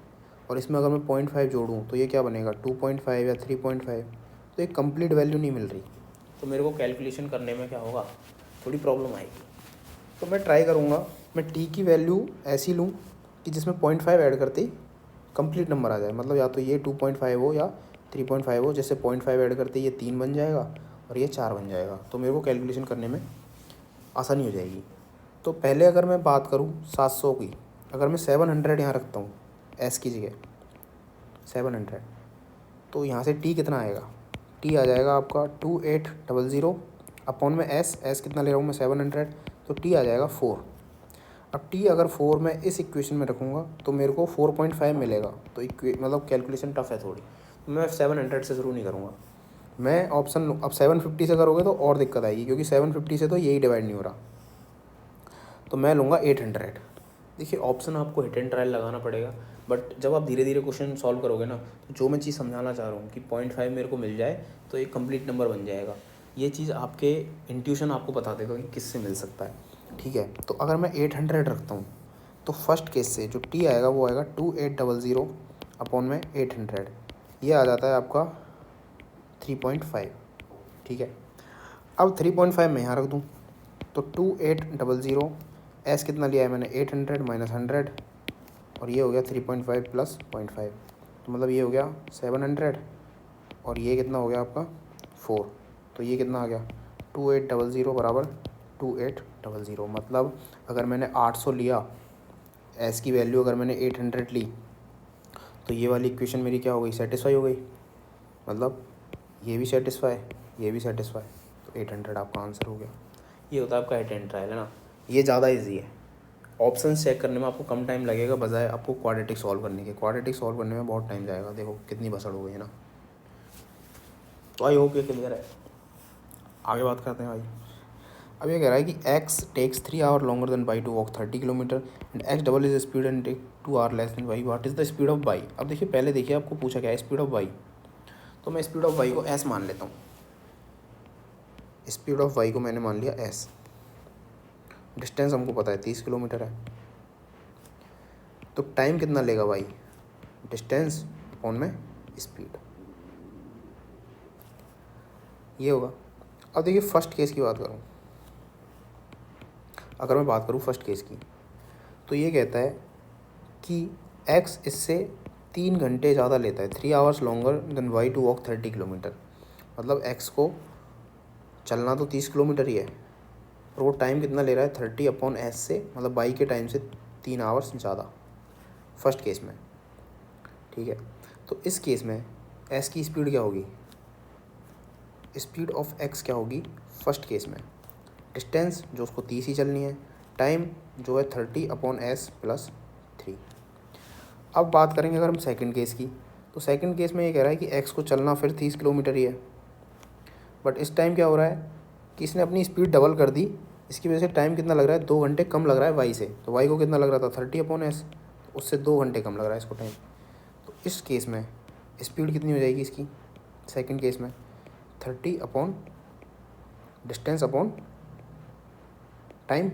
और इसमें अगर मैं 0.5 जोड़ूँ तो ये क्या बनेगा, 2.5 या 3.5, तो एक कंप्लीट वैल्यू नहीं मिल रही। तो मेरे को कैलकुलेशन करने में क्या होगा, थोड़ी प्रॉब्लम आएगी। तो मैं ट्राई करूँगा मैं टी की वैल्यू ऐसी लूँ कि जिसमें 0.5 ऐड करते ही कंप्लीट नंबर आ जाए, मतलब या तो ये 2.5 हो या 3.5 हो। जैसे 0.5 ऐड करते ही ये 3 बन जाएगा और ये 4 बन जाएगा, तो मेरे को कैलकुलेशन करने में आसानी हो जाएगी। तो पहले अगर मैं बात करूँ 700 की, अगर मैं 700 यहाँ रखता हूँ एस की जगह 700, तो यहाँ से टी कितना आएगा, टी आ जाएगा आपका 2800 अपॉन में एस कितना ले रहा हूँ मैं 700, तो टी आ जाएगा 4। अब टी अगर 4 मैं इस इक्वेशन में रखूँगा तो मेरे को 4.5 मिलेगा। तो मतलब कैलकुलेशन टफ है थोड़ी, तो मैं 700 से शुरू नहीं करूँगा, मैं ऑप्शन अब 750 से करोगे तो और दिक्कत आएगी, क्योंकि 750 से तो यही डिवाइड नहीं हो रहा। तो मैं लूँगा 800। देखिए ऑप्शन आपको हिट एंड ट्रायल लगाना पड़ेगा, बट जब आप धीरे धीरे क्वेश्चन सॉल्व करोगे ना, तो जो मैं चीज़ समझाना चाह रहा हूँ कि 0.5 मेरे को मिल जाए तो एक कंप्लीट नंबर बन जाएगा, ये चीज़ आपके इंट्यूशन आपको बता देगा कि किससे मिल सकता है। ठीक है, तो अगर मैं 800 रखता हूँ तो फर्स्ट केस से जो टी आएगा वो आएगा 2800 अपॉन में 800, ये आ जाता है आपका 3.5। ठीक है, अब 3.5 मैं यहाँ रख दूँ तो 2800 एस कितना लिया है मैंने 800 माइनस 100, और ये हो गया 3.5 प्लस 0.5, तो मतलब ये हो गया 700, और ये कितना हो गया आपका 4, तो ये कितना आ गया 2800 बराबर 2800। मतलब अगर मैंने 800 लिया एस की वैल्यू, अगर मैंने 800 ली, तो ये वाली इक्वेशन मेरी क्या हो गई, सेटिस्फाई हो गई। मतलब ये भी सेटिस्फाई, ये भी सेटिस्फाई, तो 800 आपका आंसर हो गया। ये होता है आपका हिट एंड ट्रायल, है ना। ये ज़्यादा इजी है, ऑप्शन चेक करने में आपको कम टाइम लगेगा बजाय आपको क्वाड्रेटिक सॉल्व करने के। क्वाड्रेटिक सॉल्व करने में बहुत टाइम जाएगा, देखो कितनी भसड़ हो गई है ना। तो आई होप ये क्लियर है, आगे बात करते हैं भाई। अब ये कह रहा है कि x takes 3 hour longer than y to walk 30 kilometre and x double is speed and take 2 hour less than y, what is the speed of y। अब देखिए पहले देखिए आपको पूछा क्या है स्पीड ऑफ y, तो मैं स्पीड ऑफ y को s मान लेता हूँ। स्पीड ऑफ y को मैंने मान लिया s, डिस्टेंस हमको पता है 30 किलोमीटर है, तो टाइम कितना लेगा y, डिस्टेंस अपॉन में स्पीड, ये होगा। अब देखिए फर्स्ट केस की बात करूँ, अगर मैं बात करूँ फर्स्ट केस की, तो ये कहता है कि x इससे 3 घंटे ज़्यादा लेता है, 3 hours longer than y to walk 30 kilometre. मतलब x को चलना तो 30 किलोमीटर ही है, और वो टाइम कितना ले रहा है 30 अपॉन s से, मतलब y के टाइम से 3 आवर्स ज़्यादा फर्स्ट केस में। ठीक है, तो इस केस में s की स्पीड क्या होगी, स्पीड ऑफ x क्या होगी फर्स्ट केस में, डिस्टेंस जो उसको 30 ही चलनी है, टाइम जो है 30 अपॉन s प्लस 3। अब बात करेंगे अगर हम सेकंड केस की, तो सेकंड केस में ये कह रहा है कि x को चलना फिर 30 किलोमीटर ही है, बट इस टाइम क्या हो रहा है कि इसने अपनी स्पीड डबल कर दी, इसकी वजह से टाइम कितना लग रहा है 2 घंटे कम लग रहा है y से। तो y को कितना लग रहा था 30 अपॉन s, उससे 2 घंटे कम लग रहा है इसको टाइम। तो इस केस में स्पीड कितनी हो जाएगी इसकी, सेकंड केस में 30 अपॉन डिस्टेंस अपॉन टाइम।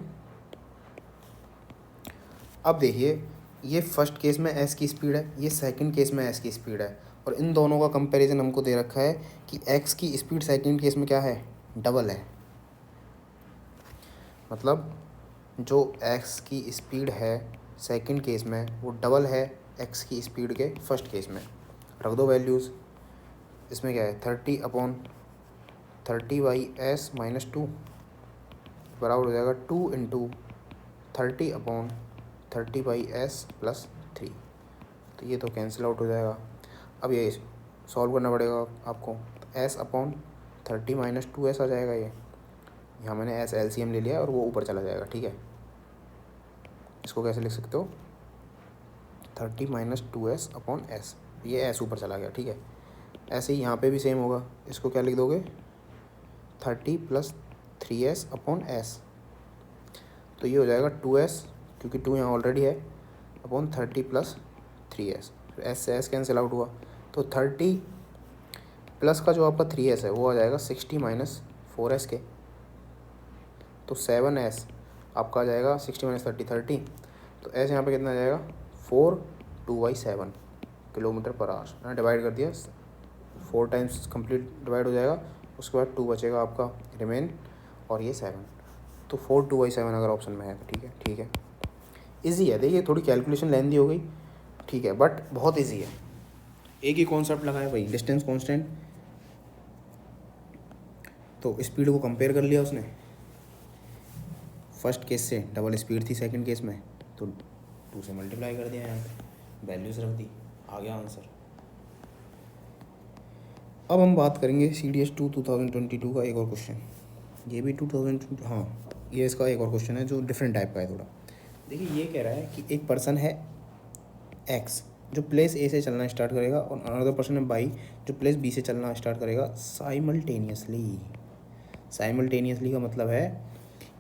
अब देखिए ये फर्स्ट केस में s की स्पीड है, ये सेकंड केस में s की स्पीड है, और इन दोनों का कंपैरिजन हमको दे रखा है कि x की स्पीड सेकंड केस में क्या है, डबल है। मतलब जो x की स्पीड है सेकंड केस में वो डबल है x की स्पीड के फर्स्ट केस में। रख दो वैल्यूज़, इसमें क्या है 30 अपॉन 30/s माइनस 2 बराबर हो जाएगा 2 इंटू 30 अपॉन 30/s प्लस 3। तो ये तो कैंसिल आउट हो जाएगा। अब ये सॉल्व करना पड़ेगा आपको, तो s अपॉन 30 माइनस 2s आ जाएगा। ये यहाँ मैंने s LCM ले लिया और वो ऊपर चला जाएगा। ठीक है, इसको कैसे लिख सकते हो 30 माइनस 2s अपॉन s, ये s ऊपर चला गया। ठीक है, ऐसे ही यहाँ पे भी सेम होगा, इसको क्या लिख दोगे 30 प्लस 3s अपॉन s, तो ये हो जाएगा 2s, क्योंकि 2 यहाँ ऑलरेडी है, अपॉन 30 प्लस 3s, फिर s से s कैंसिल आउट हुआ, तो 30 प्लस का जो आपका 3s है वो आ जाएगा 60 माइनस 4s के, तो 7s आपका आ जाएगा 60 माइनस 30, तो s यहाँ पे कितना आ जाएगा 4 2/7 किलोमीटर पर आवर। मैंने डिवाइड कर दिया, 4 टाइम्स कंप्लीट डिवाइड हो जाएगा, उसके बाद 2 बचेगा आपका रिमेन, और ये 7। तो 4/2/7 अगर ऑप्शन में है तो ठीक है। ईजी है, देखिए थोड़ी कैलकुलेशन लेंदी हो गई, ठीक है, बट बहुत ईजी है। एक ही कॉन्सेप्ट लगाया भाई, डिस्टेंस कांस्टेंट, तो स्पीड को कंपेयर कर लिया उसने, फर्स्ट केस से डबल स्पीड थी सेकंड केस में, तो 2 से मल्टीप्लाई कर दिया, यहाँ पे वैल्यूज रख दी, आ गया आंसर। अब हम बात करेंगे CDS2 2022 का एक और क्वेश्चन, ये भी 2022, हाँ ये इसका एक और क्वेश्चन है जो डिफरेंट टाइप का है थोड़ा। देखिए ये कह रहा है कि एक पर्सन है X जो प्लेस A से चलना स्टार्ट करेगा और अनदर पर्सन है Y जो प्लेस B से चलना स्टार्ट करेगा साइमल्टेनियसली। साइमल्टेनियसली का मतलब है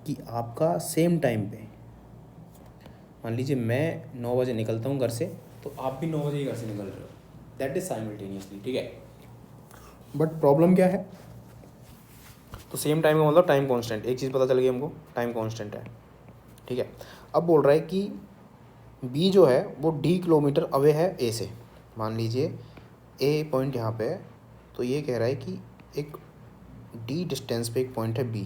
कि आपका सेम टाइम पे, मान लीजिए मैं 9 बजे निकलता हूँ घर से, तो आप भी 9 बजे ही घर से निकल रहे हो, दैट इज साइमल्टेनियसली, ठीक है। बट प्रॉब्लम क्या है, तो सेम टाइम का मतलब टाइम कांस्टेंट, एक चीज़ पता चल गई हमको, टाइम कांस्टेंट है, ठीक है। अब बोल रहा है कि B जो है वो D किलोमीटर अवे है A से, मान लीजिए A पॉइंट यहाँ पे है, तो ये कह रहा है कि एक D डिस्टेंस पे एक पॉइंट है B,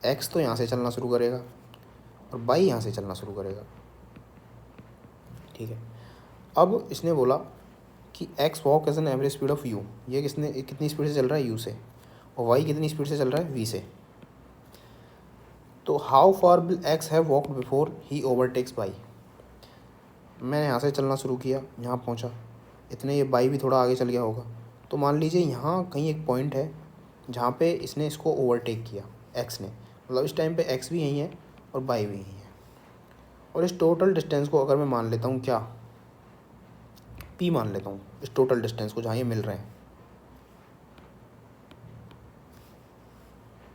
X तो यहाँ से चलना शुरू करेगा और Y यहाँ से चलना शुरू करेगा, ठीक है। अब इसने बोला कि X walk as an average speed of U, ये कितनी स्पीड से चल रहा है U से, और Y कितनी स्पीड से चल रहा है V से। तो how far will X have walked before he overtakes Y, मैं यहाँ से चलना शुरू किया, यहाँ पहुँचा, इतने ये Y भी थोड़ा आगे चल गया होगा, तो मान लीजिए यहाँ कहीं एक पॉइंट है जहाँ पे इसने इसको ओवरटेक किया X ने, मतलब इस टाइम पे X भी यहीं है और Y भी यहीं है। और इस टोटल डिस्टेंस को अगर मैं मान लेता हूँ क्या, P मान लेता हूँ इस टोटल डिस्टेंस को जहाँ ये मिल रहे हैं,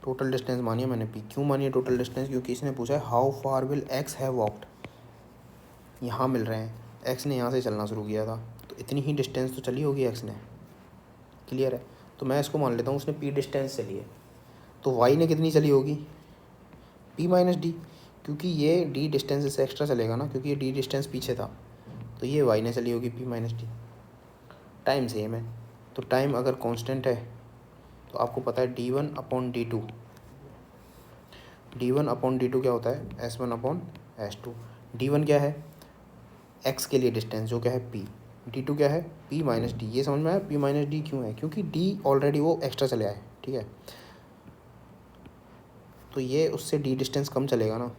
टोटल डिस्टेंस मानिए मैंने P, क्यों मानिए टोटल डिस्टेंस, क्योंकि इसने पूछा है how far will X have walked, यहाँ मिल रहे हैं, X ने यहाँ से चलना शुरू किया था, तो इतनी ही डिस्टेंस तो चली होगी X ने, क्लियर है। तो मैं इसको मान लेता हूँ उसने P डिस्टेंस चली है, तो Y ने कितनी चली होगी P माइनस D, क्योंकि ये D डिस्टेंस से एक्स्ट्रा चलेगा ना, क्योंकि ये D डिस्टेंस पीछे था, तो ये Y ने चली होगी P minus D। Time same है, तो टाइम अगर कांस्टेंट है तो आपको पता है D1/D2, D1/D2 क्या होता है, S1/S2। D1 क्या है, X के लिए डिस्टेंस जो क्या है P, D2 क्या है P माइनस D, ये समझ में आया P माइनस D क्यों है, क्योंकि D ऑलरेडी वो एक्स्ट्रा चले आए, ठीक है, तो ये उससे D डिस्टेंस कम चलेगा ना,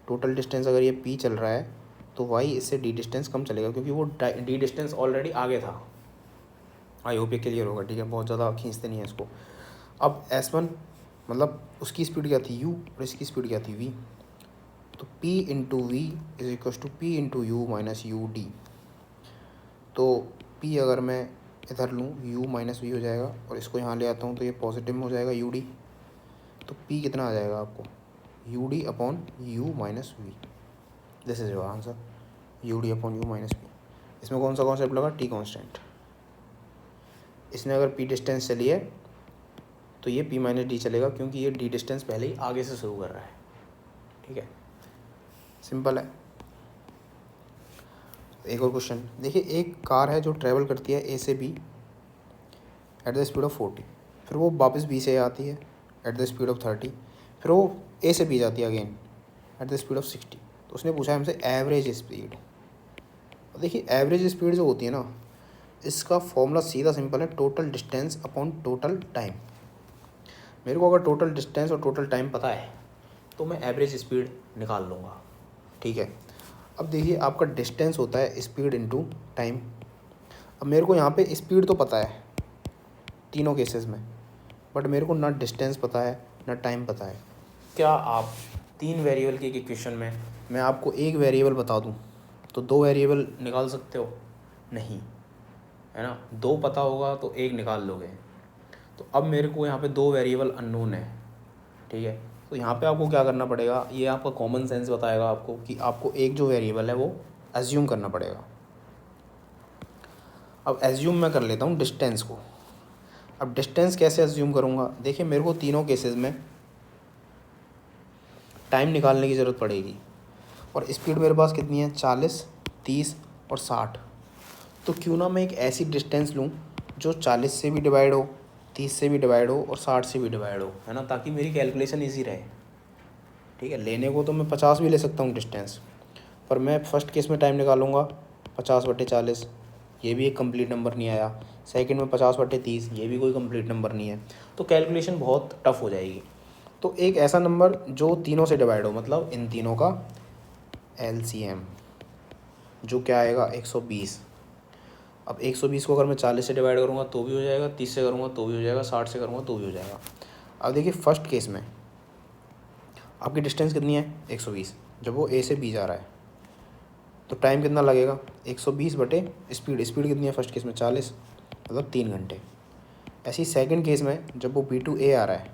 टोटल डिस्टेंस अगर ये P चल रहा है तो Y इससे D डिस्टेंस कम चलेगा, क्योंकि वो D डिस्टेंस ऑलरेडी आगे था। आई होप ये क्लियर होगा, ठीक है, बहुत ज़्यादा खींचते नहीं है इसको। अब S1 मतलब उसकी स्पीड क्या थी U और इसकी स्पीड क्या थी V, तो P into V is equal to P into U minus U D. तो P अगर मैं इधर लूँ U माइनस वी हो जाएगा, और इसको यहाँ ले आता हूँ तो ये पॉजिटिव में हो जाएगा UD, तो P कितना आ जाएगा आपको UD upon U minus V, this is your answer, UD upon U minus V. इसमें कौन सा कॉन्सेप्ट लगा, T कॉन्स्टेंट। इसने अगर P डिस्टेंस चली है तो ये P माइनस D चलेगा, क्योंकि ये D डिस्टेंस पहले ही आगे से शुरू कर रहा है, ठीक है, सिंपल है। एक और क्वेश्चन देखिए, एक कार है जो ट्रैवल करती है A से B at the speed of 40, फिर वो वापस B से आती है एट द स्पीड ऑफ 30, फिर वो A से B जाती है again at the speed of 60। तो उसने पूछा है हमसे एवरेज स्पीड। देखिए एवरेज स्पीड जो होती है ना, इसका फॉर्मूला सीधा सिंपल है, total distance upon total time. मेरे को अगर टोटल डिस्टेंस और टोटल टाइम पता है तो मैं एवरेज स्पीड निकाल लूँगा, ठीक है। अब देखिए आपका डिस्टेंस होता है स्पीड इनटू टाइम। अब मेरे को यहाँ पे स्पीड तो पता है तीनों केसेस में, बट मेरे को ना डिस्टेंस पता है ना टाइम पता है। क्या आप 3 वेरिएबल के इक्वेशन में मैं आपको एक वेरिएबल बता दूँ तो 2 वेरिएबल निकाल सकते हो? नहीं, है ना, 2 पता होगा तो 1 निकाल लोगे। तो अब मेरे को यहाँ पे 2 वेरिएबल अननोन है, ठीक है, तो यहाँ पे आपको क्या करना पड़ेगा, ये आपका कॉमन सेंस बताएगा आपको कि आपको एक जो वेरिएबल है वो एज्यूम करना पड़ेगा। अब एज्यूम मैं कर लेता हूँ डिस्टेंस को। अब डिस्टेंस कैसे एज्यूम करूँगा, देखिए मेरे को तीनों केसेस में टाइम निकालने की ज़रूरत पड़ेगी, और स्पीड मेरे पास कितनी है 40, 30 और 60। तो क्यों ना मैं एक ऐसी डिस्टेंस लूँ जो 40 से भी डिवाइड हो, 30 से भी डिवाइड हो और 60 से भी डिवाइड हो, है ना, ताकि मेरी कैलकुलेशन ईजी रहे। ठीक है, लेने को तो मैं 50 भी ले सकता हूँ डिस्टेंस, पर मैं फर्स्ट केस में टाइम निकालूंगा 50/40, ये भी एक कंप्लीट नंबर नहीं आया। सेकंड में 50/30, ये भी कोई कंप्लीट नंबर नहीं है, तो कैलकुलेशन बहुत टफ हो जाएगी। तो एक ऐसा नंबर जो तीनों से डिवाइड हो, मतलब इन तीनों का LCM, जो क्या आएगा 120। अब 120 को अगर मैं 40 से डिवाइड करूँगा तो भी हो जाएगा, 30 से करूँगा तो भी हो जाएगा, 60 से करूँगा तो भी हो जाएगा। अब देखिए फर्स्ट केस में आपकी डिस्टेंस कितनी है 120, जब वो A से B जा रहा है तो टाइम कितना लगेगा 120/स्पीड। स्पीड कितनी है फर्स्ट केस में 40, मतलब 3 घंटे। ऐसे ही सेकंड केस में जब वो B to A आ रहा है,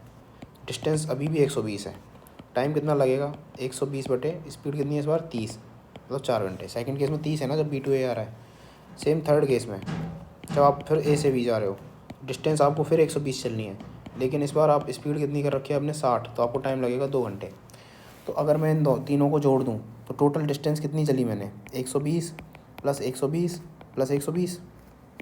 डिस्टेंस अभी भी 120 है, टाइम कितना लगेगा 120/स्पीड कितनी है इस बार 30, मतलब 4 घंटे। सेकंड केस में 30 है ना जब B to A आ रहा है। सेम थर्ड केस में जब आप फिर A से B जा रहे हो, डिस्टेंस आपको फिर 120 चलनी है, लेकिन इस बार आप स्पीड कितनी कर रखी है आपने 60, तो आपको टाइम लगेगा 2 घंटे। तो अगर मैं इन तीनों को जोड़ दूँ तो टोटल डिस्टेंस कितनी चली मैंने 120 + 120 + 120,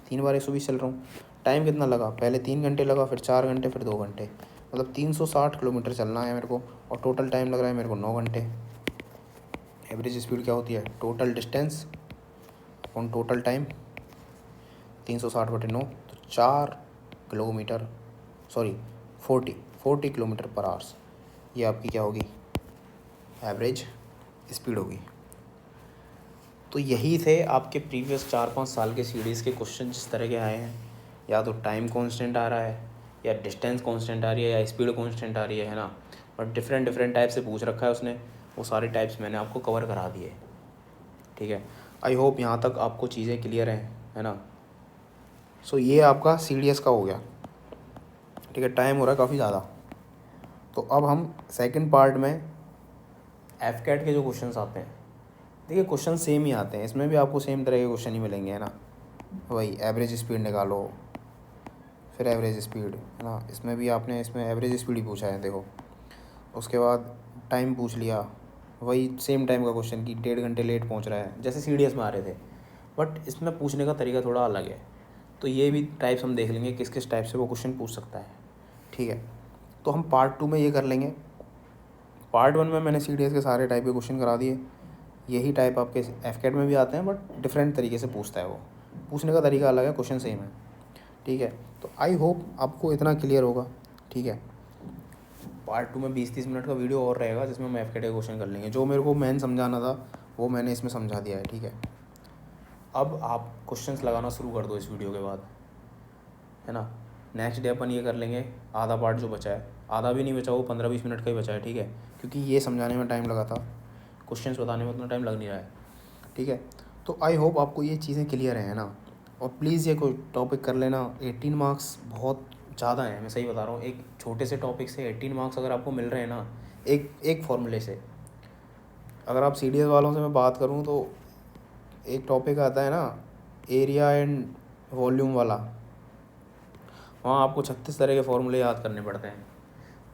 3 बार 120 चल रहा हूँ। टाइम कितना लगा, पहले 3 घंटे लगा, फिर 4 घंटे, फिर 2 घंटे, मतलब 360 किलोमीटर चलना है मेरे को, और टोटल टाइम लग रहा है मेरे को 9 घंटे। एवरेज स्पीड क्या होती है, total distance on total time, 360/9, तो 4 किलोमीटर, सॉरी 40 किलोमीटर पर आवर्स, ये आपकी क्या होगी एवरेज स्पीड होगी। तो यही थे आपके प्रीवियस 4-5 साल के सीरीज़ के क्वेश्चन जिस तरह के आए हैं, या तो टाइम कांस्टेंट आ रहा है, या डिस्टेंस कांस्टेंट आ रही है, या स्पीड कांस्टेंट आ रही है ना, और डिफरेंट टाइप से पूछ रखा है उसने, वो सारे टाइप्स मैंने आपको कवर करा दिए। ठीक है, आई होप यहाँ तक आपको चीज़ें क्लियर हैं, है ना। सो ये आपका CDS का हो गया। ठीक है, टाइम हो रहा है काफ़ी ज़्यादा, तो अब हम सेकंड पार्ट में FCAT के जो क्वेश्चंस आते हैं, देखिए क्वेश्चन सेम ही आते हैं, इसमें भी आपको सेम तरह के क्वेश्चन ही मिलेंगे, है ना। वही एवरेज स्पीड निकालो, फिर एवरेज स्पीड, है ना, इसमें भी आपने इसमें एवरेज स्पीड ही पूछा है देखो। उसके बाद टाइम पूछ लिया, वही सेम टाइम का क्वेश्चन कि 1.5 घंटे लेट पहुंच रहा है, जैसे CDS में आ रहे थे, बट इसमें पूछने का तरीका थोड़ा अलग है। तो ये भी टाइप्स हम देख लेंगे किस किस टाइप से वो क्वेश्चन पूछ सकता है। ठीक है, तो हम पार्ट 2 में ये कर लेंगे। पार्ट 1 में मैंने CDS के सारे टाइप के क्वेश्चन करा दिए, यही टाइप आपके FCAT में भी आते हैं, बट डिफरेंट तरीके से पूछता है वो, पूछने का तरीका अलग है, क्वेश्चन सेम है। ठीक है, तो आई होप आपको इतना क्लियर होगा। ठीक है, पार्ट 2 में 20-30 मिनट का वीडियो और रहेगा जिसमें हम FCAT के क्वेश्चन कर लेंगे। जो मेरे को मेन समझाना था वो मैंने इसमें समझा दिया है। ठीक है, अब आप क्वेश्चंस लगाना शुरू कर दो इस वीडियो के बाद, है ना। नेक्स्ट डे अपन ये कर लेंगे आधा पार्ट जो बचा है, आधा भी नहीं बचा, वो 15-20 मिनट का ही बचा है। ठीक है, क्योंकि ये समझाने में टाइम लगा था, क्वेश्चंस बताने में उतना टाइम लग नहीं रहा है। ठीक है, तो आई होप आपको ये चीज़ें क्लियर हैं, है ना। और प्लीज़ ये कोई टॉपिक कर लेना, 18 मार्क्स बहुत ज़्यादा हैं, मैं सही बता रहा हूँ। एक छोटे से टॉपिक से 18 मार्क्स अगर आपको मिल रहे हैं ना, एक फॉर्मूले से। अगर आप CDS वालों से मैं बात करूँ तो एक टॉपिक आता है ना एरिया एंड वॉल्यूम वाला, वहाँ आपको 36 तरह के फॉर्मूले याद करने पड़ते हैं,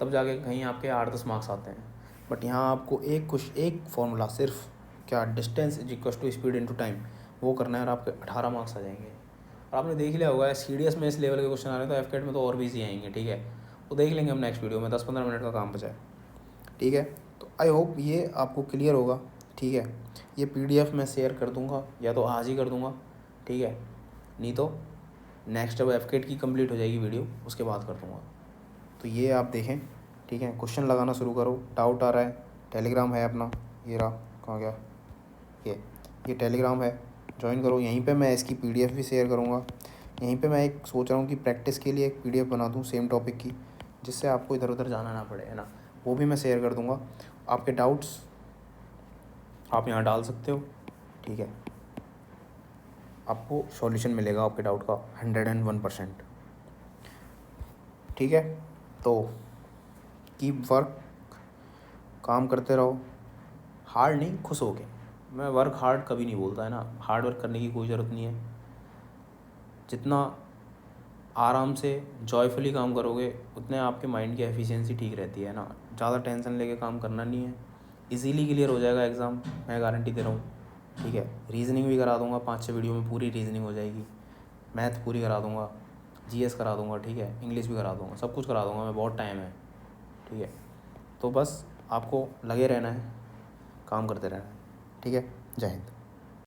तब जाके कहीं आपके 8-10 मार्क्स आते हैं। बट यहाँ आपको एक फार्मूला सिर्फ क्या, distance is equal to speed into time, वो करना है और आपके 18 मार्क्स आ जाएंगे। और आपने देख लिया होगा CDS में इस लेवल के क्वेश्चन आ रहे हैं, तो FCAT में तो और भी ईजी आएंगे। ठीक है, वो देख लेंगे हम नेक्स्ट वीडियो में, 10-15 मिनट का काम बचा है। ठीक है, तो आई होप ये आपको क्लियर होगा। ठीक है, ये PDF मैं शेयर कर दूँगा, या तो आज ही कर दूँगा। ठीक है, नहीं तो नेक्स्ट जब FCAT की कंप्लीट हो जाएगी वीडियो उसके बाद कर दूँगा। तो ये आप देखें। ठीक है, क्वेश्चन लगाना शुरू करो, डाउट आ रहा है, टेलीग्राम है अपना, ये रहा, कहाँ गया, ये टेलीग्राम है, ज्वाइन करो। यहीं पे मैं इसकी PDF भी शेयर करूँगा। यहीं पे मैं एक सोच रहा हूँ कि प्रैक्टिस के लिए एक PDF बना दूँ सेम टॉपिक की, जिससे आपको इधर उधर जाना ना पड़े, है ना। वो भी मैं शेयर कर दूँगा। आपके डाउट्स आप यहाँ डाल सकते हो। ठीक है, आपको सॉल्यूशन मिलेगा आपके डाउट का 101%। ठीक है, तो कीप वर्क, काम करते रहो, हार्ड नहीं, खुश हो के। मैं वर्क हार्ड कभी नहीं बोलता, है ना, हार्ड वर्क करने की कोई ज़रूरत नहीं है। जितना आराम से जॉयफुली काम करोगे उतने आपके माइंड की एफिशिएंसी ठीक रहती है ना। ज़्यादा टेंशन लेके काम करना नहीं है, इजीली क्लियर हो जाएगा एग्ज़ाम, मैं गारंटी दे रहा हूँ। ठीक है, रीजनिंग भी करा दूँगा, 5-6 वीडियो में पूरी रीजनिंग हो जाएगी, मैथ पूरी करा दूँगा, जीएस करा दूँगा, ठीक है, इंग्लिश भी करा दूँगा, सब कुछ करा दूँगा मैं, बहुत टाइम है, ठीक है। तो बस आपको लगे रहना है, काम करते रहना है, ठीक है। जय हिंद।